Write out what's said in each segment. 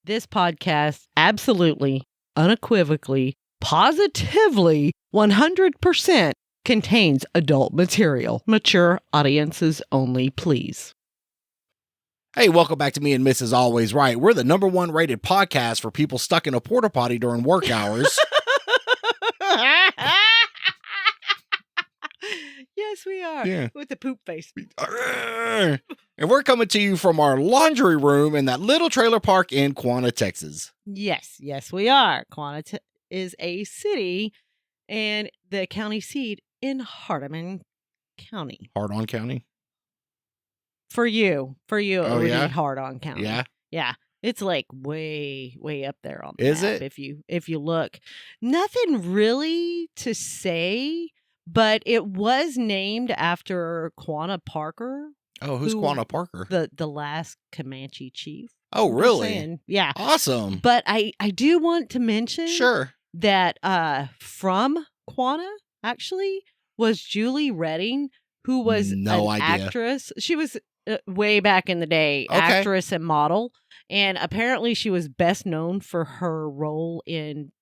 This podcast absolutely, unequivocally, positively, 100% contains adult material. Mature audiences only, please. Hey, welcome back to Me and Mrs. Always Right. We're the #1 rated podcast for people stuck in a porta potty during work hours. Yes, we are. Yeah. With the poop face. And we're coming to you from our laundry room in that little trailer park in Quanah, Texas. Yes, we are. Quanah is a city and the county seat in Hardeman County. Hardon County? For you, Oh, it would yeah? be Hardon County. Yeah. It's like way up there on the Is map. it? If you look, nothing really to say, but it was named after Quanah Parker, Oh, who's Who- Quanah Parker? the last Comanche chief. Oh, I'm just really? saying. Yeah. Awesome. But I do want to mention Sure. that from Quanah actually was Julie Redding, who was No an idea. actress. She was way back in the day, Okay. actress and model, and apparently she was best known for her role in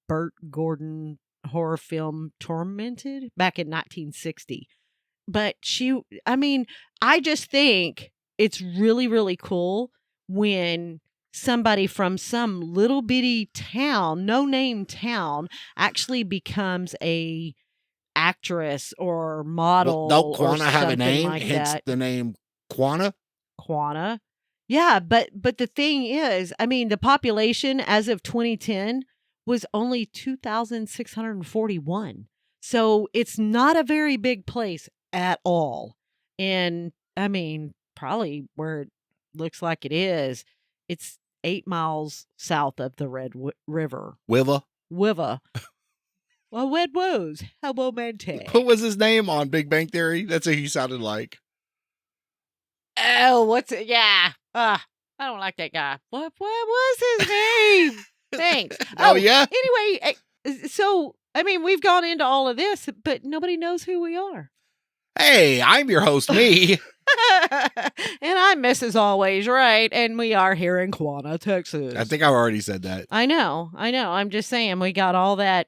Burt Gordon horror film Tormented back in 1960. But I just think it's really, really cool when somebody from some little bitty town, no-name town, actually becomes a actress or model. Well, don't or Quanah have a something name? like Hence that. the name Quanah? Quanah. Yeah, but the thing is, the population as of 2010 was only 2,641. So it's not a very big place at all. And probably where it looks like it is, it's 8 miles south of the Red River. Wiva? Wiva. Well, Wed Woes. How romantic. What was his name on Big Bang Theory? That's what he sounded like. Oh, what's it? Yeah. I don't like that guy. What was his name? Thanks. Oh, yeah? Anyway, so, we've gone into all of this, but nobody knows who we are. Hey, I'm your host, me. And I'm Mrs. Always Right, and we are here in Quanah, Texas. I think I already said that. I know. I'm just saying, we got all that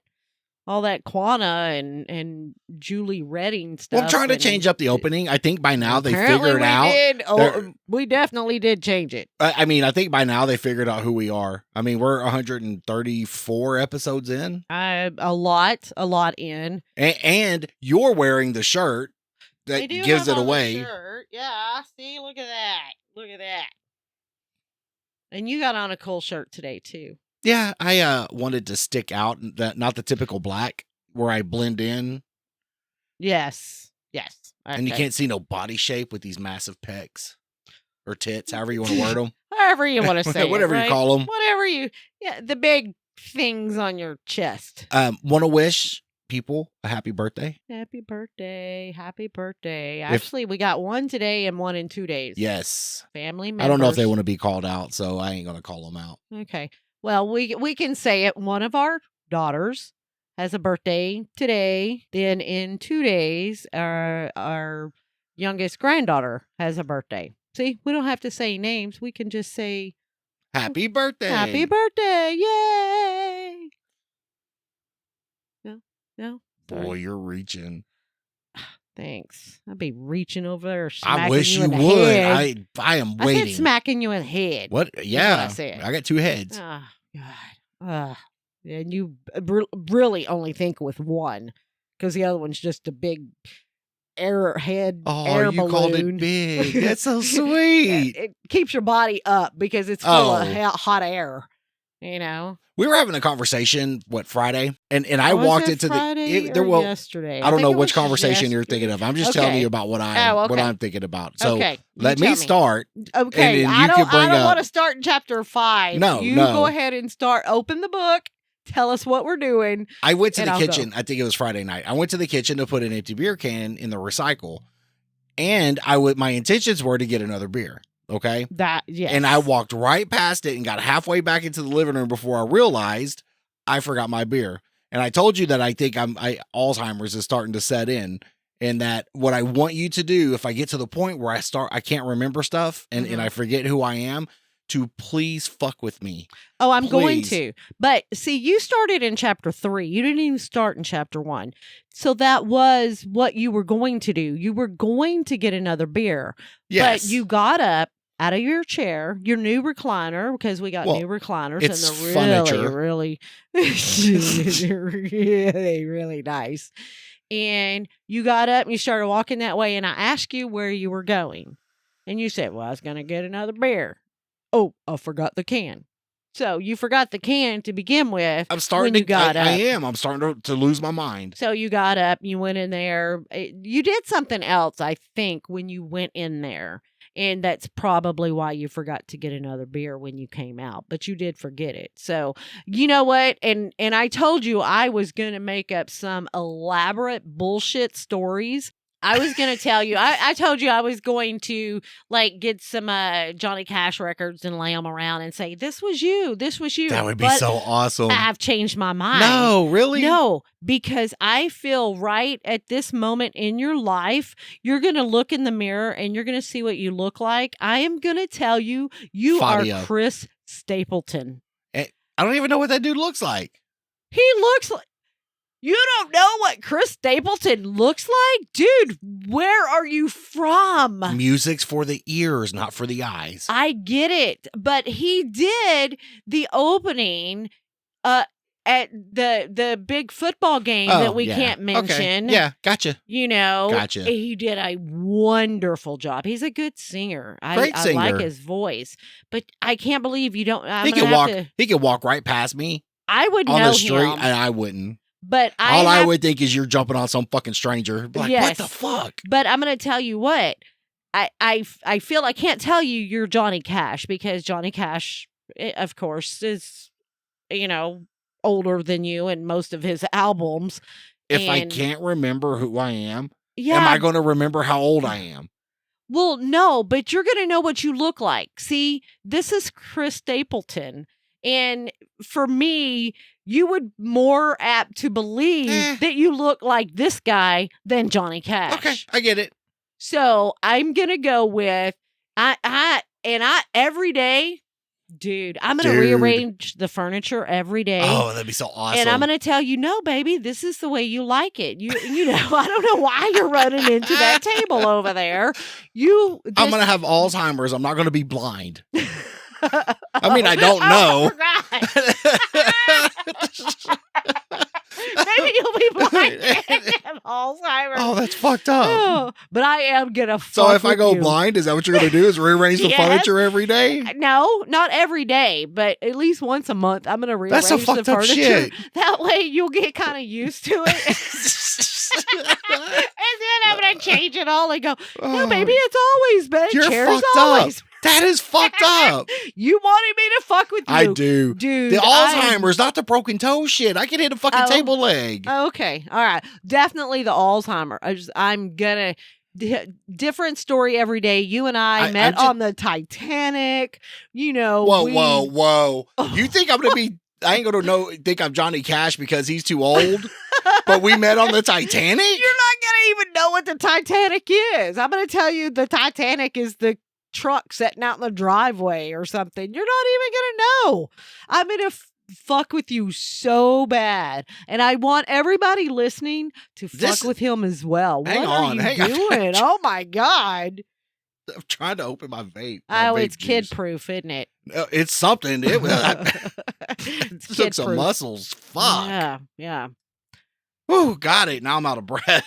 Quanah and Julie Redding stuff. Well, I'm trying to and- change up the opening. I think by now they Apparently figured we out. did. They're- We definitely did change it. I think by now they figured out who we are. We're 134 episodes in. A lot in. And you're wearing the shirt that They do gives have it on the away. shirt. Yeah, see, look at that. And you got on a cool shirt today too. Yeah, I wanted to stick out, not the typical black where I blend in, Yes. and you Okay. can't see no body shape with these massive pecs or tits, however you want to word them. However you want to say Whatever it, you right? call them. The big things on your chest. Want to wish people a happy birthday. Happy birthday. Actually, we got one today and one in 2 days. Yes. Family members. I don't know if they want to be called out, so I ain't going to call them out. Okay. Well, we can say it. One of our daughters has a birthday today. Then in 2 days, our youngest granddaughter has a birthday. See, we don't have to say names. We can just say Happy birthday. happy birthday. Yay. No? Boy, Sorry. you're reaching. Thanks. I'd be reaching over there smacking I wish you in the would. head. I am I waiting. said smacking you in the head. What? Yeah. I said. I got 2 heads. Oh, God. And you really only think with one because the other one's just a big air you balloon. called it big. That's so sweet. It keeps your body up because it's full of Oh. hot air. You know. We were having a conversation, Friday? And I Was walked it into Friday there or well, yesterday. I don't think know it which was conversation you're thinking of. I'm just telling Okay. you about what okay. I'm thinking about. So okay. You let me tell start. Okay. then I you don't can bring up- want to start in chapter 5. No, You no. go ahead and start. Open the book. Tell us what we're doing. I went to And the I'll go. kitchen. I think it was Friday night. I went to the kitchen to put an empty beer can in the recycle. And my intentions were to get another beer. Okay. Yes. And I walked right past it and got halfway back into the living room before I realized I forgot my beer. And I told you that I think Alzheimer's is starting to set in, and that what I want you to do, if I get to the point where I can't remember stuff and I forget who I am, to please fuck with me. Oh, I'm going Please. to. But see, you started in chapter 3. You didn't even start in chapter 1. So that was what you were going to do. You were going to get another beer. Yes. But you got up out of your chair, your new recliner, because we got Well, new recliners it's and they're furniture. really, really nice. And you got up and you started walking that way. And I asked you where you were going. And you said, well, I was going to get another beer. Oh, I forgot the can. So you forgot the can to begin with. I'm starting when you to. got I up. am. I'm starting to lose my mind. So you got up, you went in there. You did something else, I think, when you went in there. And that's probably why you forgot to get another beer when you came out. But you did forget it. So you know what? And I told you I was going to make up some elaborate bullshit stories. I was going to tell you, I told you I was going to like get some Johnny Cash records and lay them around and say, this was you. This was you. That would be But so awesome. I've changed my mind. No, really? No, because I feel right at this moment in your life, you're going to look in the mirror and you're going to see what you look like. I am going to tell you, you Fadia. are Chris Stapleton. I don't even know what that dude looks like. He looks like. You don't know what Chris Stapleton looks like? Dude, where are you from? Music's for the ears, not for the eyes. I get it, but he did the opening at the big football game that we can't mention. Okay. Yeah, gotcha. You know, Gotcha. He did a wonderful job. He's a good singer. Great I singer. like his voice, but I can't believe you don't. He could walk right past me I would on know the street, him, and I wouldn't. but I would think is you're jumping on some fucking stranger. Like, Yes. what the fuck? But I'm going to tell you what. I feel I can't tell you you're Johnny Cash because Johnny Cash, of course, is, older than you in most of his albums. If I And- can't remember who I am Yeah. I going to remember how old I am? Well, no, but you're going to know what you look like. See, this is Chris Stapleton. And for me, you would more apt to believe that you look like this guy than Johnny Cash. Okay, I get it. So I'm going to go with, I every day, dude, I'm going to rearrange the furniture every day. Oh, that'd be so awesome. And I'm going to tell you, no, baby, this is the way you like it. You know, I don't know why you're running into that table over there. I'm going to have Alzheimer's. I'm not going to be blind. I mean, I don't know. Maybe you'll be blind and have Alzheimer's. Oh, that's fucked up. Oh, but I am going to So if I go blind, is that what you're going to do? Is rearrange the Yes. furniture every day? No, not every day, but at least once a month, I'm going to rearrange That's some the fucked up furniture. shit. That way you'll get kind of used to it. And then I'm going to change it all and go, no, baby, it's always been. You're Chair's fucked always. up. That is fucked up. You wanted me to fuck with you. I do. Dude. The Alzheimer's, not the broken toe shit. I can hit a fucking table leg. Okay. All right. Definitely the Alzheimer. I'm going to. Different story every day. You and I met on the Titanic. You know. Whoa. You think I'm going to be. I ain't going to think I'm Johnny Cash because he's too old. But we met on the Titanic? You're not going to even know what the Titanic is. I'm going to tell you the Titanic is the truck sitting out in the driveway or something. You're not even going to know. I'm going to fuck with you so bad. And I want everybody listening to fuck with him as well. What are you doing? Oh, my God. I'm trying to open my vape. Oh, it's kid-proof, isn't it? It's something. It's took some muscles. Fuck. Yeah. Oh, got it. Now I'm out of breath.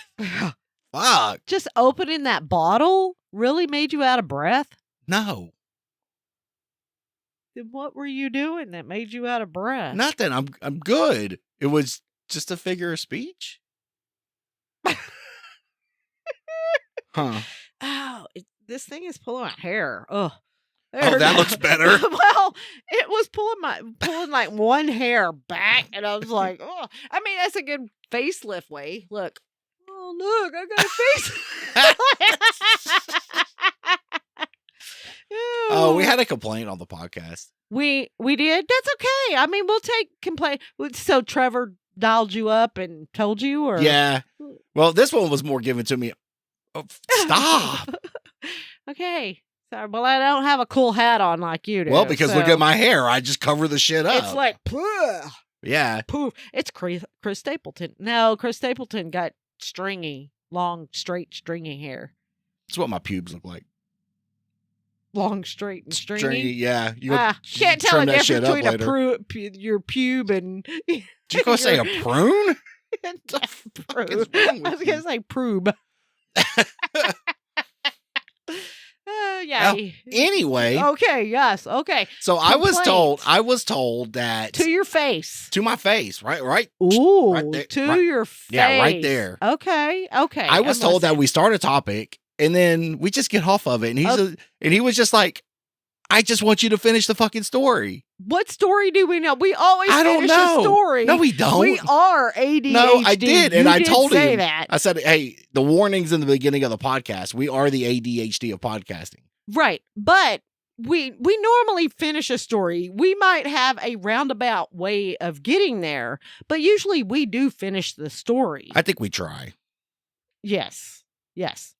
Fuck. Just opening that bottle really made you out of breath? No. Then what were you doing that made you out of breath? Nothing. I'm good. It was just a figure of speech. Huh. Oh, this thing is pulling my hair. Ugh. Oh, that looks better. Well, it was pulling like one hair back, and I was like, oh. I mean, that's a good facelift way. Look. Oh, look, I got a face. Oh, we had a complaint on the podcast. We did? That's okay. I mean, we'll take complaint. So Trevor dialed you up and told you? Or Yeah. Well, this one was more given to me. Oh, stop. Okay. Sorry, well, I don't have a cool hat on like you do. Well, because look so at my hair. I just cover the shit up. It's like, poof, yeah. poof. It's Chris Stapleton. No, Chris Stapleton got stringy, long, straight, stringy hair. That's what my pubes look like. Long, straight, and stringy. Stringy, yeah. You can't tell the trim that difference shit up between later. your pube and. Did you go say a prune? Prube. is wrong with I was going to say prube. Yeah. Anyway, Okay. Yes. Okay. so I was told that To your face. to my face, right? Ooh. right there, to right- your face. Yeah, right there. Okay. Okay. I was told that we start a topic and then we just get off of it, and he was just like, "I just want you to finish the fucking story." What story do we know? We always I don't finish know. a story. No, we don't. We are ADHD. No, I did, and You I did told say him. that. I said, "Hey, the warnings in the beginning of the podcast. We are the ADHD of podcasting." Right. But we normally finish a story. We might have a roundabout way of getting there, but usually we do finish the story. I think we try. Yes. Yes.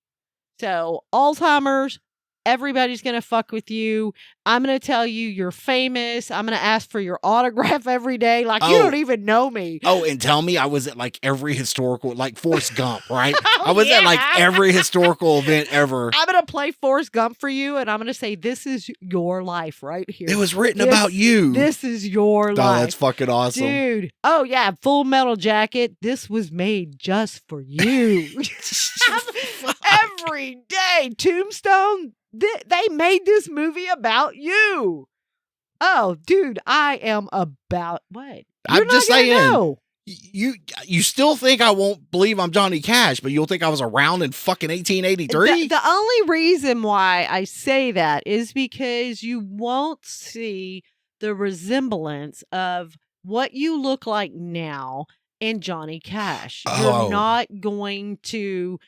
So, Alzheimer's, everybody's going to fuck with you. I'm going to tell you you're famous. I'm going to ask for your autograph every day. Like, you Oh. don't even know me. Oh, and tell me I was at like every historical, like Forrest Gump, right? Oh, I was at like yeah. every historical event ever. I'm going to play Forrest Gump for you, and I'm going to say, this is your life right here. It was written This- about you. This is your Oh, life. that's fucking awesome. Dude. Oh, yeah. Full Metal Jacket. This was made just for you. Every day. Tombstone. They made this movie about you. Oh, dude. I am about what? I'm You're not just gonna saying. know. You still think I won't believe I'm Johnny Cash, but you'll think I was around in fucking 1883? The only reason why I say that is because you won't see the resemblance of what you look like now and Johnny Cash. Oh. You're not going to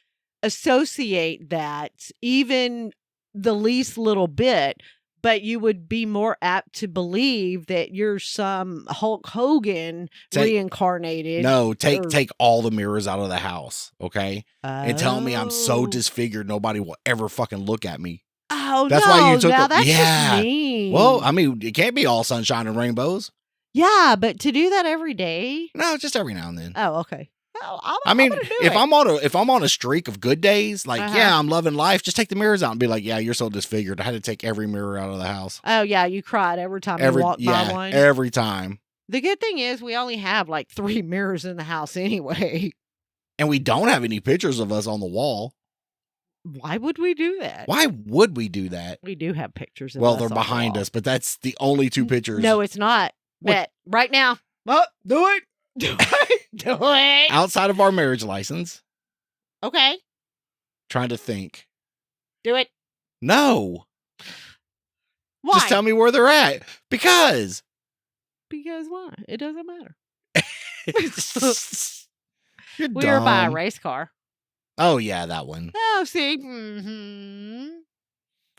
associate that even the least little bit, but you would be more apt to believe that you're some Hulk Hogan reincarnated. No, or- take all the mirrors out of the house, okay? And tell me I'm so Oh. disfigured nobody will ever fucking look at me. Oh, That's no, why you took now the- that's Yeah. just mean. Well, I mean, it can't be all sunshine and rainbows. Yeah, but to do that every day. No, just every now and then. Oh, okay. Well, I mean, I'm gonna do if it. I'm on a streak of good days, like Uh-huh. yeah, I'm loving life, just take the mirrors out and be like, yeah, you're so disfigured. I had to take every mirror out of the house. Oh yeah, you cried every time you walked by one. Every time. The good thing is we only have like 3 mirrors in the house anyway. And we don't have any pictures of us on the wall. Why would we do that? Why would we do that? We do have pictures of Well, us they're on the behind wall. us, but that's the only 2 pictures. No, it's not. What? Bet right now. Oh, do it. Do it. Do it. Outside of our marriage license, Okay. trying to think. Do it. No. Why? Just tell me where they're at. Because Because why? It doesn't matter. you're We were by a dumb. race car. Oh yeah, that one. Oh, see. Mm-hmm.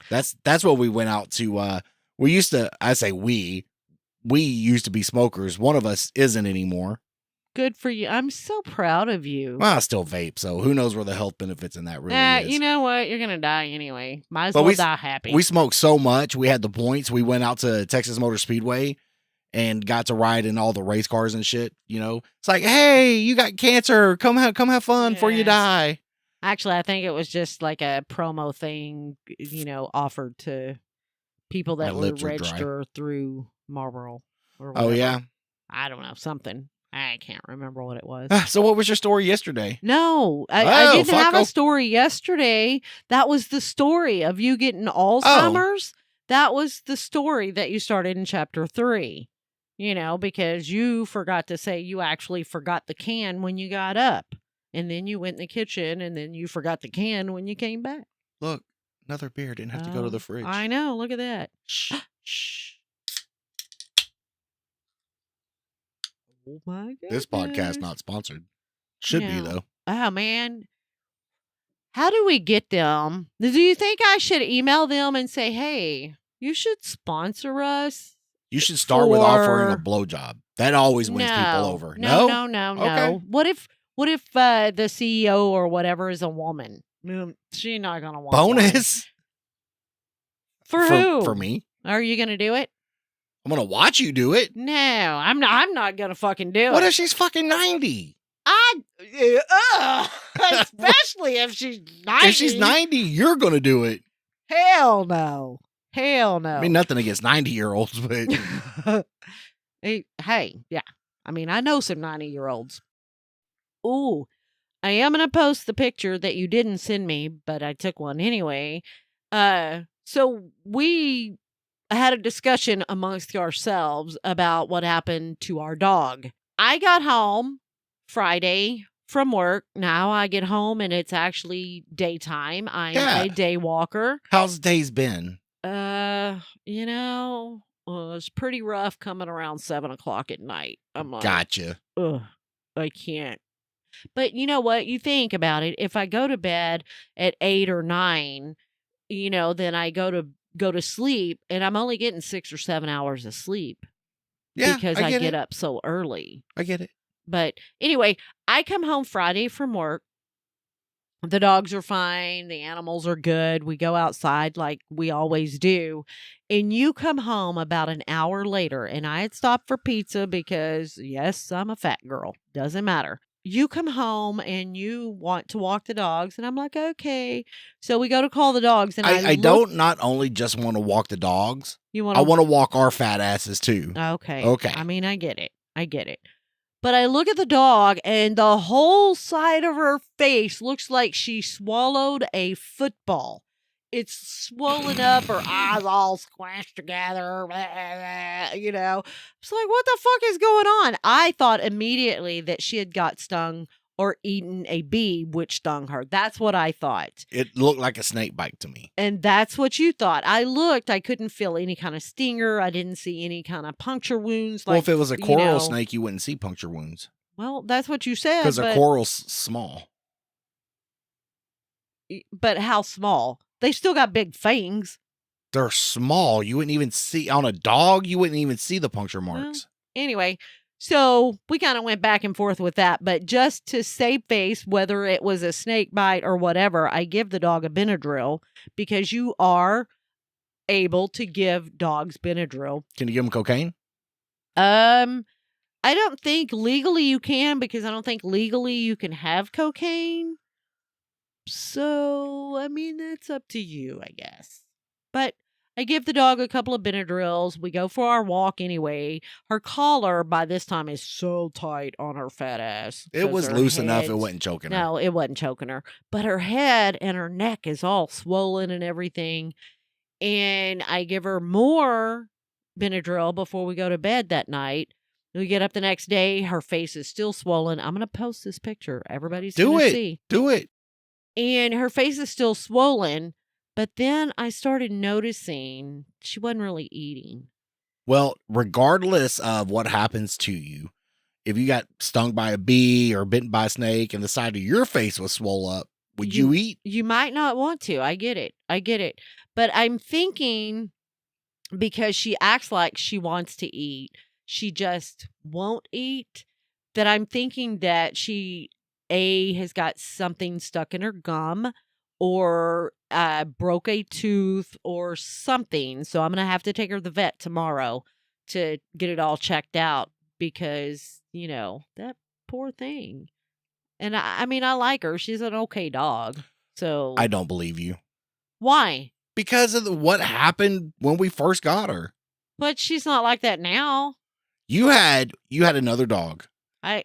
That's what we went out to. We used to. I say we used to be smokers. One of us isn't anymore. Good for you. I'm so proud of you. Well, I still vape, so who knows where the health benefits in that really is. You know what? You're going to die anyway. Might as But well we- die happy. We smoked so much. We had the points. We went out to Texas Motor Speedway and got to ride in all the race cars and shit. You know, it's like, hey, you got cancer. Come have fun before you Yes. die. Actually, I think it was just like a promo thing, offered to people that My would lips are dry. register through Marlboro. Or Oh whatever. yeah. I don't know. Something. I can't remember what it was. So what was your story yesterday? No, I Oh, didn't fuck, have oh. a story yesterday. That was the story of you getting Alzheimer's. That was the story that you started in chapter 3. Because you forgot to say you actually forgot the can when you got up. And then you went in the kitchen and then you forgot the can when you came back. Look, another beer. Didn't have to go to Oh, the fridge. I know. Look at that. Shh, shh. Oh my god. This podcast not sponsored. Should be No. though. Oh man. How do we get them? Do you think I should email them and say, hey, you should sponsor us? You should start with offering a For- blowjob. That always wins people over. No. Okay. What if the CEO or whatever is a woman? She's not gonna want one. Bonus. For who? For me. Are you going to do it? I'm going to watch you do it. No, I'm not going to fucking do What it. if she's fucking 90? Especially if she's 90. If she's 90, you're going to do it. Hell no. Hell no. I mean, nothing against 90-year-olds, but hey, yeah. I mean, I know some 90-year-olds. Ooh, I am going to post the picture that you didn't send me, but I took one anyway. So we had a discussion amongst ourselves about what happened to our dog. I got home Friday from work. Now I get home and it's actually daytime. I'm a day walker. How's days been? It's pretty rough coming around 7:00 at night. I'm like, gotcha. Ugh, I can't. But you know what? You think about it. If I go to bed at 8 or 9, then I go to sleep, and I'm only getting 6 or 7 hours of sleep. Yeah, because I get up so early. I get it. But anyway, I come home Friday from work. The dogs are fine. The animals are good. We go outside like we always do. And you come home about an hour later, and I had stopped for pizza because, yes, I'm a fat girl. Doesn't matter. You come home and you want to walk the dogs. And I'm like, okay. So we go to call the dogs. And I don't not only just want to walk the dogs. I want to walk our fat asses too. Okay. I mean, I get it. But I look at the dog, and the whole side of her face looks like she swallowed a football. It's swollen up, her eyes all squashed together, It's like, what the fuck is going on? I thought immediately that she had got stung or eaten a bee, which stung her. That's what I thought. It looked like a snake bite to me. And that's what you thought. I looked. I couldn't feel any kind of stinger. I didn't see any kind of puncture wounds. Well, if it was a coral snake, you wouldn't see puncture wounds. Well, that's what you said. Because a coral's small. But how small? They still got big fangs. They're small. You wouldn't even see, on a dog, you wouldn't even see the puncture marks. Anyway, so we kind of went back and forth with that. But just to save face, whether it was a snake bite or whatever, I give the dog a Benadryl because you are able to give dogs Benadryl. Can you give them cocaine? I don't think legally you can, because I don't think legally you can have cocaine. So, I mean, that's up to you, I guess. But I give the dog a couple of Benadryls. We go for our walk anyway. Her collar by this time is so tight on her fat ass. It was loose enough it wasn't choking her. No, it wasn't choking her. But her head and her neck is all swollen and everything. And I give her more Benadryl before we go to bed that night. We get up the next day. Her face is still swollen. I'm going to post this picture. Everybody's going to see. Do it. And her face is still swollen. But then I started noticing she wasn't really eating. Well, regardless of what happens to you, if you got stung by a bee or bitten by a snake and the side of your face was swole up, would you eat? You might not want to. I get it. But I'm thinking, because she acts like she wants to eat, she just won't eat, that I'm thinking that she, has got something stuck in her gum or broke a tooth or something. So I'm going to have to take her to the vet tomorrow to get it all checked out because, that poor thing. And I mean, I like her. She's an okay dog. So I don't believe you. Why? Because of what happened when we first got her. But she's not like that now. You had another dog. I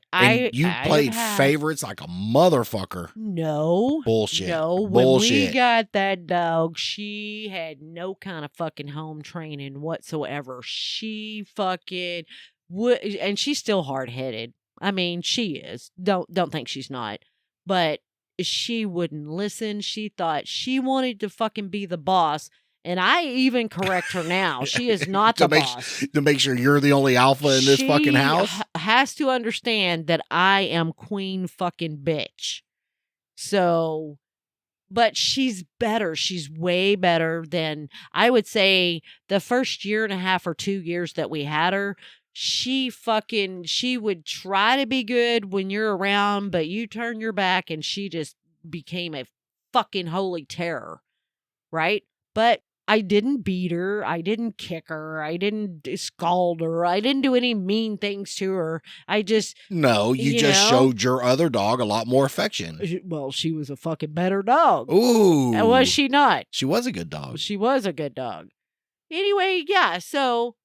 played favorites like a motherfucker. No. Bullshit. No. Bullshit. When we got that dog, she had no kind of fucking home training whatsoever. She fucking would, and she's still hard-headed. I mean, she is. Don't think she's not. But she wouldn't listen. She thought she wanted to fucking be the boss. And I even correct her now. She is not the boss. To make sure you're the only alpha in this fucking house? She has to understand that I am queen fucking bitch. So, but she's better. She's way better than, I would say, the first year and a half or 2 years that we had her. She would try to be good when you're around, but you turn your back and she just became a fucking holy terror. Right? But I didn't beat her. I didn't kick her. I didn't scald her. I didn't do any mean things to her. I just, No, you you just know, showed your other dog a lot more affection. well, she was a fucking better dog. Ooh. Was she not? She was a good dog. She was a good dog. Anyway, yeah, so,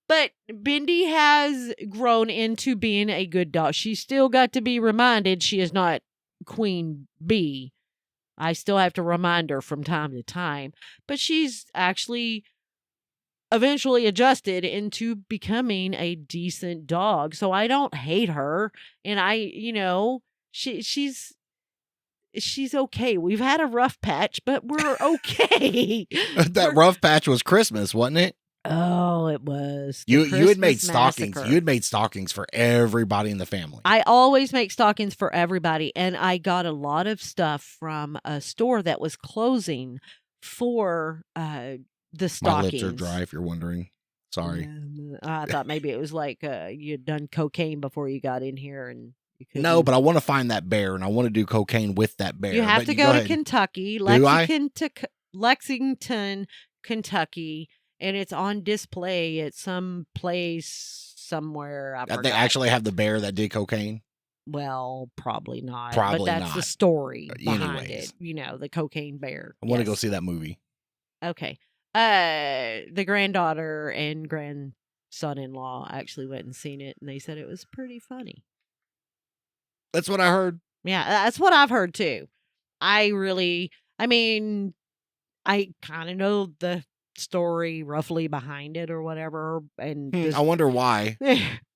but Bindi has grown into being a good dog. She's still got to be reminded she is not Queen Bee. I still have to remind her from time to time, but she's actually eventually adjusted into becoming a decent dog. So I don't hate her, and she's okay. We've had a rough patch, but we're okay. That rough patch was Christmas, wasn't it? Oh, it was. You had made Christmas stockings. massacre. You had made stockings for everybody in the family. I always make stockings for everybody, and I got a lot of stuff from a store that was closing for the My stockings. lips are dry, if you're wondering. Sorry. I thought maybe it was like you'd done cocaine before you got in here, and you couldn't. No, but I want to find that bear, and I want to do cocaine with that bear. You have But to go to ahead. Kentucky, Do I? Lexington, Kentucky, and it's on display at some place somewhere. I They forgot. actually have the bear that did cocaine. Well, probably not. Probably but that's the not. story behind Anyways. it. The cocaine bear. I want to go Yes. see that movie. Okay. The granddaughter and grandson-in-law actually went and seen it, and they said it was pretty funny. That's what I heard. Yeah, that's what I've heard too. I kind of know the story roughly behind it or whatever, and I wonder why.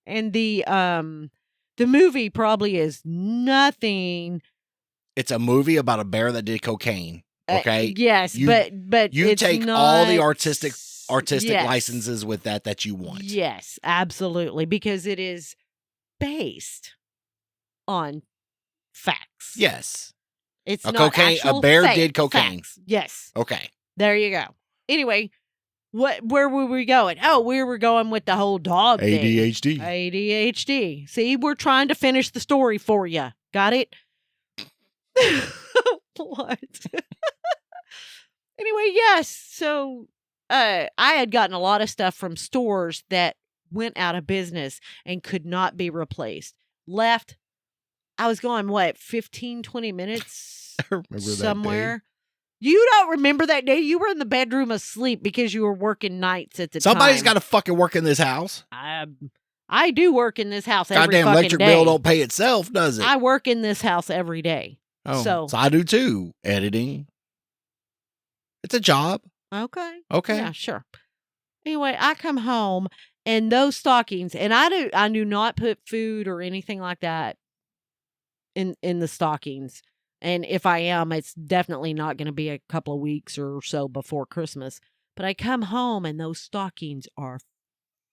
and the movie probably is nothing. It's a movie about a bear that did cocaine. Okay. Yes, You- but you it's take all the not- artistic yes. licenses with that you want. Yes, absolutely, because it is based on facts. Yes. It's A not cocaine- a actual bear did cocaine. facts. Yes, Okay. there you go. Anyway, where were we going? Oh, we were going with the whole dog thing. ADHD. ADHD. See, we're trying to finish the story for you. Got it? What? Anyway, yes. So I had gotten a lot of stuff from stores that went out of business and could not be replaced. Left. I was going, 15, 20 minutes I remember that day. somewhere. You don't remember that day? You were in the bedroom asleep because you were working nights at the Somebody's time. got to fucking work in this house. I do work in this house every Goddamn fucking electric day. bill don't pay itself, does it? I work in this house every day. Oh, so- I do too. Editing. It's a job. Okay. Okay. Yeah, sure. Anyway, I come home and those stockings, and I do not put food or anything like that in the stockings. And if I am, it's definitely not going to be a couple of weeks or so before Christmas. But I come home and those stockings are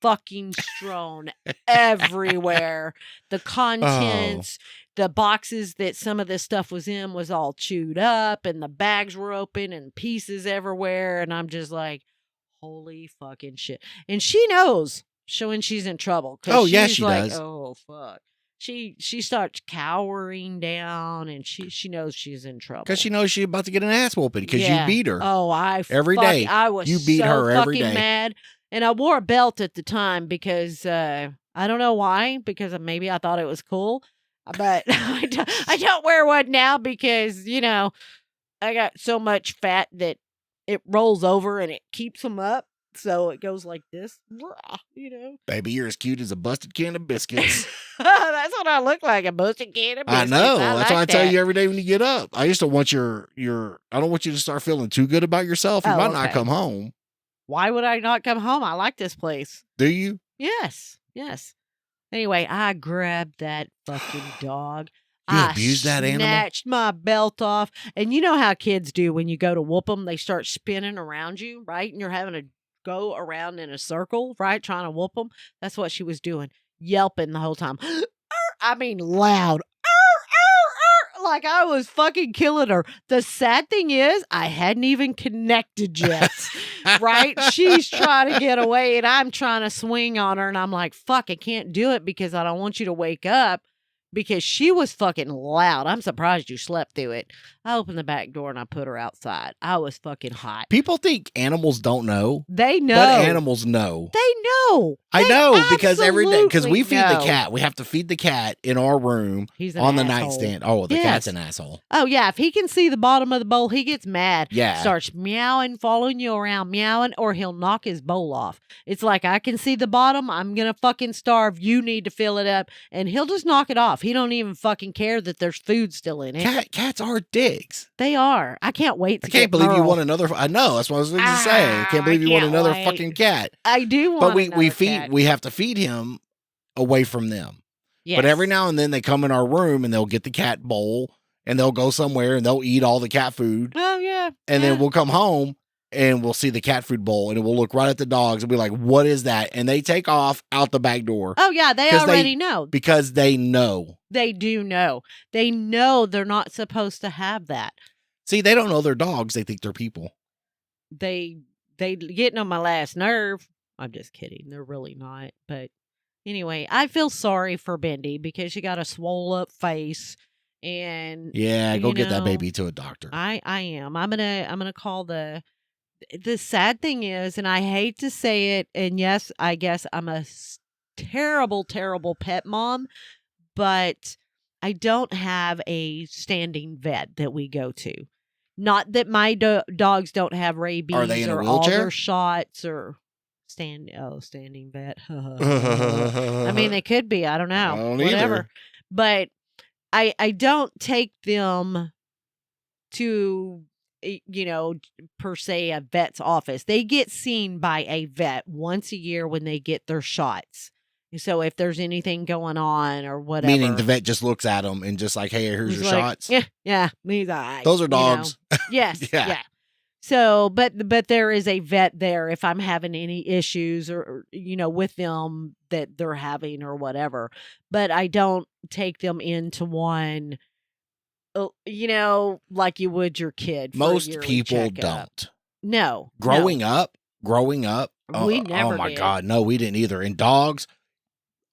fucking strewn everywhere. The contents, the boxes that some of this stuff was in was all chewed up, and the bags were open and pieces everywhere. And I'm just like, holy fucking shit. And she knows when she's in trouble. 'cause Oh, yeah, she's she like, does. oh, fuck. She starts cowering down, and she knows she's in trouble. Because she knows she's about to get an ass whooping because Yeah. you beat her. Oh, Every day. I was You beat so her every fucking day. mad. And I wore a belt at the time because I don't know why, because maybe I thought it was cool. But I don't wear one now because, I got so much fat that it rolls over and it keeps them up. So it goes like this, Baby, you're as cute as a busted can of biscuits. That's what I look like, a busted can of I biscuits. know. That's why I like tell that. you every day when you get up. I just don't want I don't want you to start feeling too good about yourself. You Oh, might not okay. come home. Why would I not come home? I like this place. Do you? Yes. Anyway, I grabbed that fucking dog. You I abused that animal? snatched my belt off. And you know how kids do when you go to whoop them, they start spinning around you, right? And you're having to go around in a circle, right? Trying to whoop them. That's what she was doing, yelping the whole time. I mean, loud. Like I was fucking killing her. The sad thing is, I hadn't even connected yet, right? She's trying to get away and I'm trying to swing on her. And I'm like, fuck, I can't do it because I don't want you to wake up because she was fucking loud. I'm surprised you slept through it. I opened the back door and I put her outside. I was fucking hot. People think animals don't know, They know. but animals know. They know. I They know because every day, because we feed the absolutely know. cat. We have to feed the cat in our room He's an on the asshole. nightstand. Oh, the Yes. cat's an asshole. Oh, yeah. If he can see the bottom of the bowl, he gets mad. Yeah. Starts meowing, following you around, meowing, or he'll knock his bowl off. It's like, I can see the bottom. I'm going to fucking starve. You need to fill it up. And he'll just knock it off. He don't even fucking care that there's food still in it. Cats are dicks. They are. I can't wait to I can't get believe you Merle. want another. I know. That's what I was going to say. I can't believe you want can't another wait. fucking cat. I do want But we another feed. cat. We have to feed him away from them. Yes. But every now and then they come in our room and they'll get the cat bowl and they'll go somewhere and they'll eat all the cat food. Oh, yeah. And yeah. then we'll come home and we'll see the cat food bowl and we'll look right at the dogs and be like, what is that? And they take off out the back door Oh, yeah. They 'Cause they- already know. because they know. They do know. They know they're not supposed to have that. See, they don't know they're dogs. They think they're people. They getting on my last nerve. I'm just kidding. They're really not. But anyway, I feel sorry for Bendy because she got a swole up face, and Yeah, go You get that know, baby to a doctor. I am. I'm gonna call the sad thing is, and I hate to say it, and yes, I guess I'm a terrible pet mom, but I don't have a standing vet that we go to. Not that my dogs don't have rabies Are they in a or all wheelchair? their shots or standing vet. I mean, they could be. I don't know. I don't Whatever. either. But I don't take them to, per se a vet's office. They get seen by a vet once a year when they get their shots. So if there's anything going on or whatever. Meaning the vet just looks at them and just like, hey, here's he's your like, shots. Yeah, he's all right. Those are dogs. Yes. Yeah. Yeah. So, but there is a vet there if I'm having any issues or with them that they're having or whatever. But I don't take them into one, like you would your kid. For a Most yearly people checkup. don't. No. Growing up, We never oh my did. God, no, we didn't either. And dogs,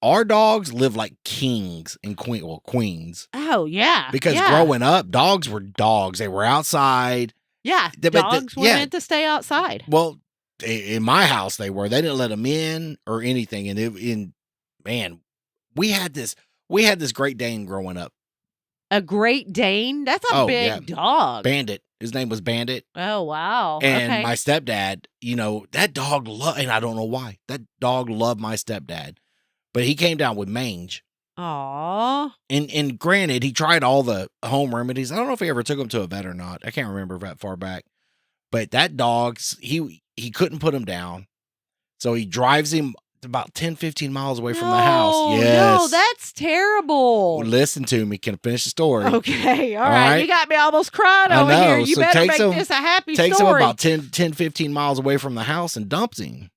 our dogs live like kings and queens. Oh yeah. Because yeah. growing up, dogs were dogs. They were outside. Yeah. Dogs were meant to stay outside. Well, in my house, they were. They didn't let them in or anything. And man, we had this Great Dane growing up. A Great Dane? That's a big dog. Bandit. His name was Bandit. Oh wow. And okay. my stepdad, that dog and I don't know why. That dog loved my stepdad. But he came down with mange. Aw. And granted, he tried all the home remedies. I don't know if he ever took him to a vet or not. I can't remember that far back. But that dog, he couldn't put him down. So he drives him about 10, 15 miles away from the house. Yes. No, that's terrible. Well, listen to me. Can I finish the story? Okay, all All right. right. You got me almost crying I over know. here. You So better takes make him- this a happy Takes story. him about 10, 15 miles away from the house and dumps him.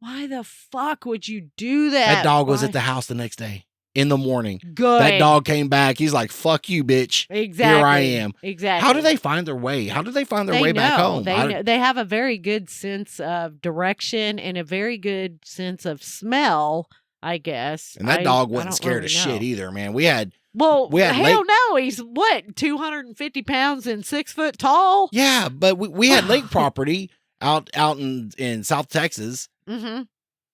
Why the fuck would you do that? That dog was Why? at the house the next day in the morning. Good. That dog came back. He's like, fuck you, bitch. Exactly. Here I am. Exactly. How do they find their way? How do they find their They way back know. home? They know. They have a very good sense of direction and a very good sense of smell, I guess. And that dog wasn't don't scared really of shit know. either, man. We had Well, We had hell no. He's what, 250 pounds and 6 foot tall? Yeah, but we had lake property out in South Texas. Mm-hmm.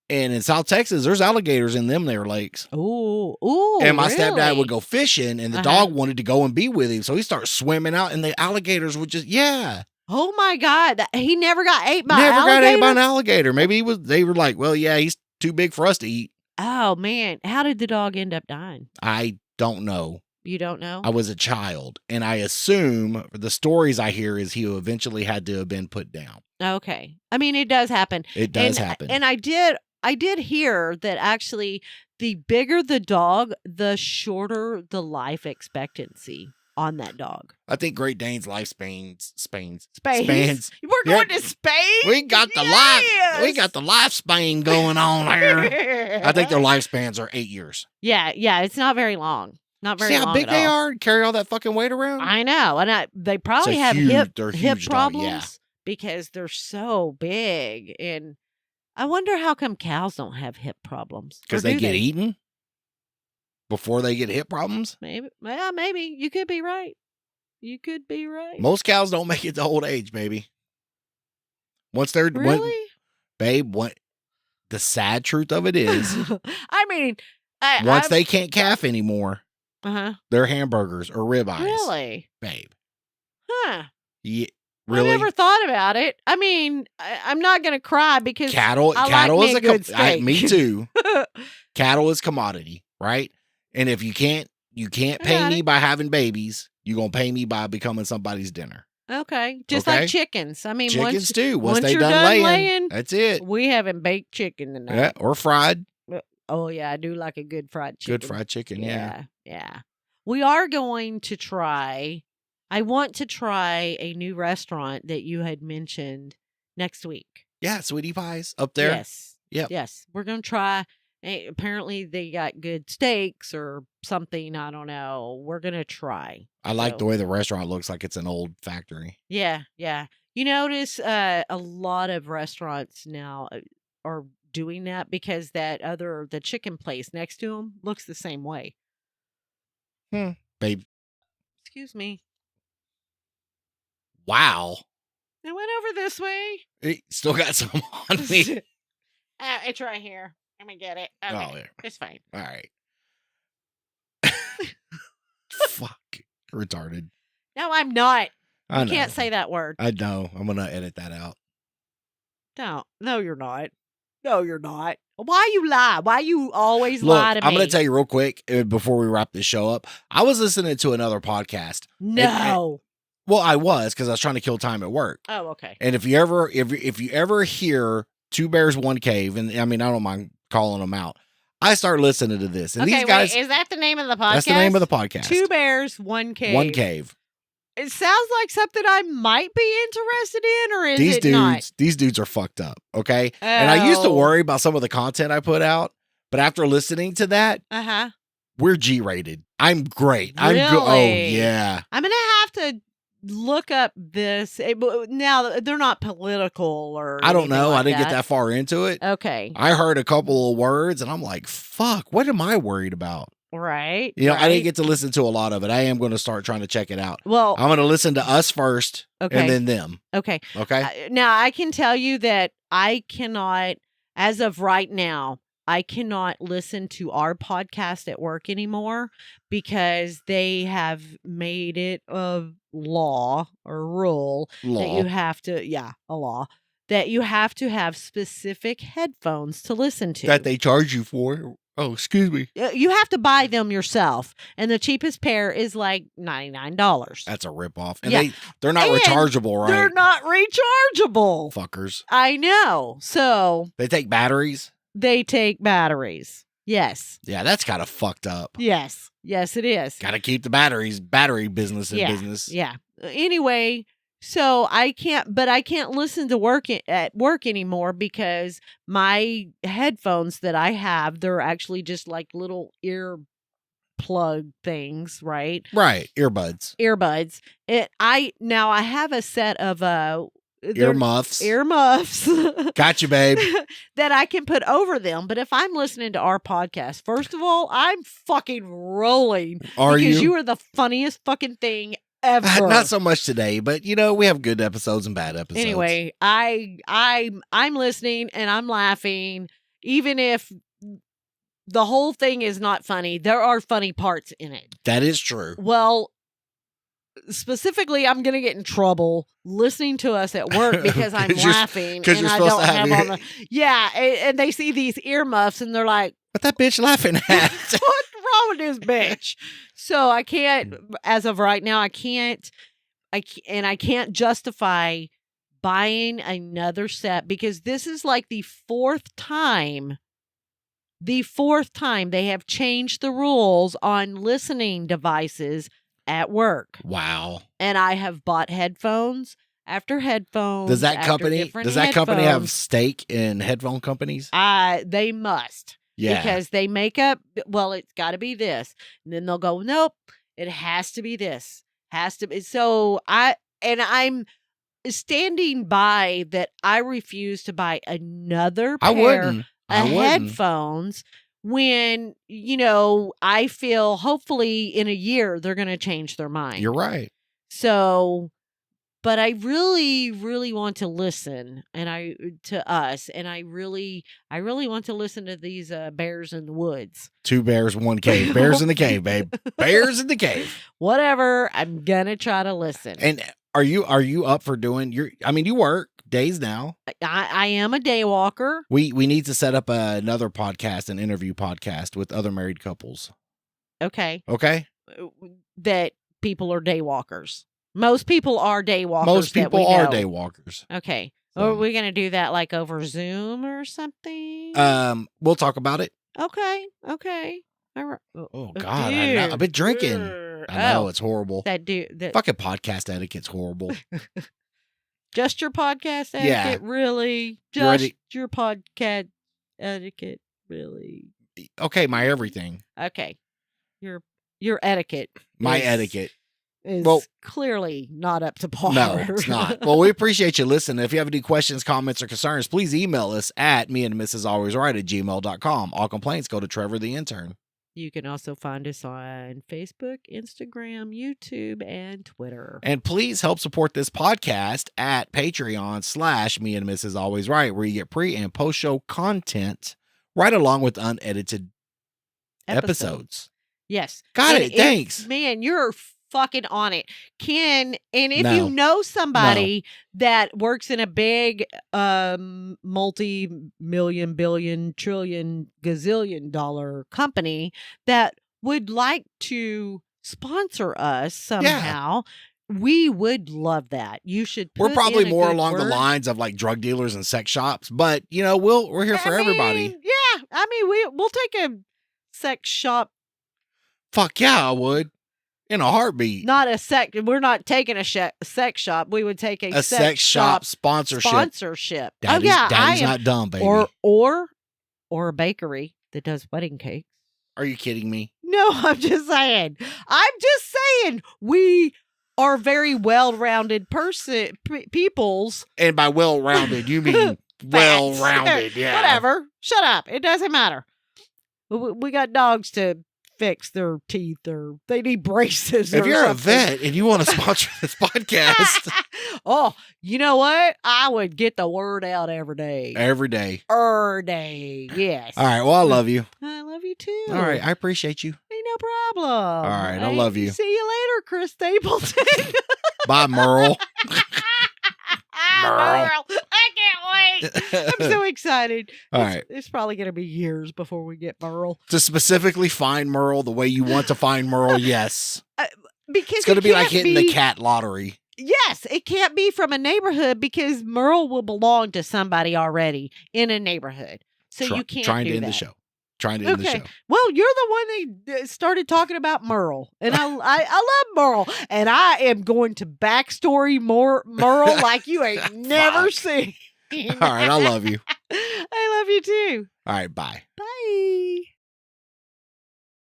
And in South Texas, there's alligators in them there lakes. Ooh, And my really? stepdad would go fishing, and the dog wanted to go and be with him. So he started swimming out, and the alligators would just, Oh my God. He never got ate by never got ate by an alligator? alligator. Maybe they were like, well, yeah, he's too big for us to eat. Oh man. How did the dog end up dying? I don't know. You don't know? I was a child, and I assume the stories I hear is he eventually had to have been put down. Okay. I mean, it does happen. It does happen. And I did hear that actually the bigger the dog, the shorter the life expectancy on that dog. I think Great Dane's lifespans. Spain. We're going to Spain? We got the lifespan going on here. I think their lifespans are 8 years. Yeah, it's not very long. Not very See long. how big at they all. are? Carry all that fucking weight around? I know. And they probably have they're hip huge dog, problems yeah. because they're so big. And I wonder how come cows don't have hip problems. Because Or they do get eaten before they get hip problems? Maybe. Well, maybe. You could be right. You could be right. Most cows don't make it to old age, baby. Once they're Really? babe, what the sad truth of it is, I mean, once they can't calf anymore, they're hamburgers or ribeyes. Really? Babe. Huh. Yeah, really? I never thought about it. I mean, I'm not going to cry because cattle I like is me a good steak. me too. Cattle is commodity, right? And if you can't pay me by having babies, you're going to pay me by becoming somebody's dinner. Okay. Just like chickens. I mean, chickens too. Once they you're done laying, that's it. We haven't baked chicken tonight. Yeah, or fried. Oh, yeah. I do like a good fried chicken. Good fried chicken, yeah. Yeah. We are going to try, I want to try a new restaurant that you had mentioned next week. Yeah, Sweetie Pies up there. Yes. Yep. Yes. We're going to try. Apparently they got good steaks or something. I don't know. We're going to try. I like the way the restaurant looks like it's an old factory. Yeah. Yeah. You notice a lot of restaurants now are doing that because the chicken place next to them looks the same way. Babe. Excuse me. Wow. I went over this way. Still got some on me. It's right here. Let me get it. Okay. Oh, yeah. It's fine. All right. Fuck. Retarded. No, I'm not. You can't say that word. I know. I'm going to edit that out. No, you're not. No, you're not. Why you lie? Why you always lie to me? I'm going to tell you real quick before we wrap this show up. I was listening to another podcast. No. Well, I was because I was trying to kill time at work. Oh, okay. And if you ever hear Two Bears, One Cave, and I mean, I don't mind calling them out. I start listening to this. And these guys. Wait, is that the name of the podcast? That's the name of the podcast. Two Bears, One Cave. One Cave. It sounds like something I might be interested in, or is these it dudes, not? These dudes are fucked up, okay? Oh. And I used to worry about some of the content I put out, but after listening to that, we're G-rated. I'm great. Really? I'm good. Oh, yeah. I'm going to have to look up this. Now, they're not political or I don't know. Like I didn't get that far into it. Okay. I heard a couple of words, and I'm like, fuck, what am I worried about? Right. You know, I didn't get to listen to a lot of it. I am going to start trying to check it out. Well, I'm going to listen to us first and then them. Okay. Okay. Now, I can tell you that I cannot, as of right now, I cannot listen to our podcast at work anymore because they have made it a law or rule that you have to, a law, that you have to have specific headphones to listen to. That they charge you for. Oh, excuse me. You have to buy them yourself, and the cheapest pair is like $99. That's a ripoff. And they're not rechargeable, right? They're not rechargeable. Fuckers. I know. So they take batteries? They take batteries. Yes. Yeah, that's kind of fucked up. Yes. Yes, it is. Got to keep the battery business in business. Yeah. Anyway, so I can't listen to at work anymore because my headphones that I have, they're actually just like little ear plug things, right? Right. Earbuds. I have a set of earmuffs. Got you, babe. That I can put over them. But if I'm listening to our podcast, first of all, I'm fucking rolling. Because you are the funniest fucking thing ever. Not so much today, but you know, we have good episodes and bad episodes. Anyway, I'm listening and I'm laughing. Even if the whole thing is not funny, there are funny parts in it. That is true. Well, specifically, I'm going to get in trouble listening to us at work because I'm laughing and I don't have on the... Yeah, and they see these earmuffs and they're like, what that bitch laughing at? What's wrong with this bitch? So I can't, as of right now, I can't justify buying another set because this is like the fourth time they have changed the rules on listening devices at work. Wow. And I have bought headphones after headphones. Does that company have stake in headphone companies? They must. Yeah. Because they make up, well, it's got to be this. And then they'll go, nope, it has to be this. Has to be. So I'm standing by that I refuse to buy another pair of headphones when, you know, I feel hopefully in a year they're going to change their mind. You're right. So, but I really, really want to listen to us, and I really want to listen to these bears in the woods. 2 bears, 1 cave. Bears in the cave, babe. Bears in the cave. Whatever. I'm gonna try to listen. And are you up for doing you work days now. I am a day walker. We need to set up another podcast, an interview podcast with other married couples. Okay. Okay. That people are day walkers. Most people are day walkers. Most people are day walkers. Okay. So, Are we going to do that like over Zoom or something? We'll talk about it. Okay. Okay. All right. Oh God, I've been drinking. I know it's horrible. That fucking podcast etiquette's horrible. Just your podcast etiquette, really? Just your podcast etiquette, really? Okay, my everything. Okay, your etiquette. My etiquette is clearly not up to par. No, it's not. Well, we appreciate you listening. If you have any questions, comments, or concerns, please email us at meandmrsalwaysright@gmail.com. All complaints go to Trevor the intern. You can also find us on Facebook, Instagram, YouTube, and Twitter. And please help support this podcast at Patreon.com/meandmrsalwaysright, where you get pre and post show content right along with unedited episodes. Yes. Got it. Thanks. Man, you're fucking on it. Ken, and if you know somebody that works in a big multi-million, billion, trillion, gazillion dollar company that would like to sponsor us somehow, we would love that. You should We're probably more along the lines of like drug dealers and sex shops, but you know, we're here for everybody. Yeah. I mean, we'll take a sex shop. Fuck yeah, I would. In a heartbeat. We're not taking a sex shop. We would take a sex shop sponsorship. Daddy's not dumb, baby. Or a bakery that does wedding cakes. Are you kidding me? No, I'm just saying. We are very well-rounded peoples. And by well-rounded, you mean well-rounded, yeah. Whatever. Shut up. It doesn't matter. We got dogs to fix their teeth, or they need braces. If you're a vet and you want to sponsor this podcast, oh, you know what? I would get the word out every day. Every day. Yes. All right. Well, I love you. I love you too. All right. I appreciate you. Ain't no problem. All right. I love you. See you later, Chris Stapleton. Bye, Merle. Merle. I can't wait. I'm so excited. All right. It's probably going to be years before we get Merle. To specifically find Merle the way you want to find Merle, yes. Because it's going to be like hitting the cat lottery. Yes, it can't be from a neighborhood because Merle will belong to somebody already in a neighborhood. So you can't trying do to end that. the show. Trying to end the show. Well, you're the one that started talking about Merle, and I love Merle, and I am going to backstory Merle like you ain't never seen. All right, I love you. I love you too. All right, bye.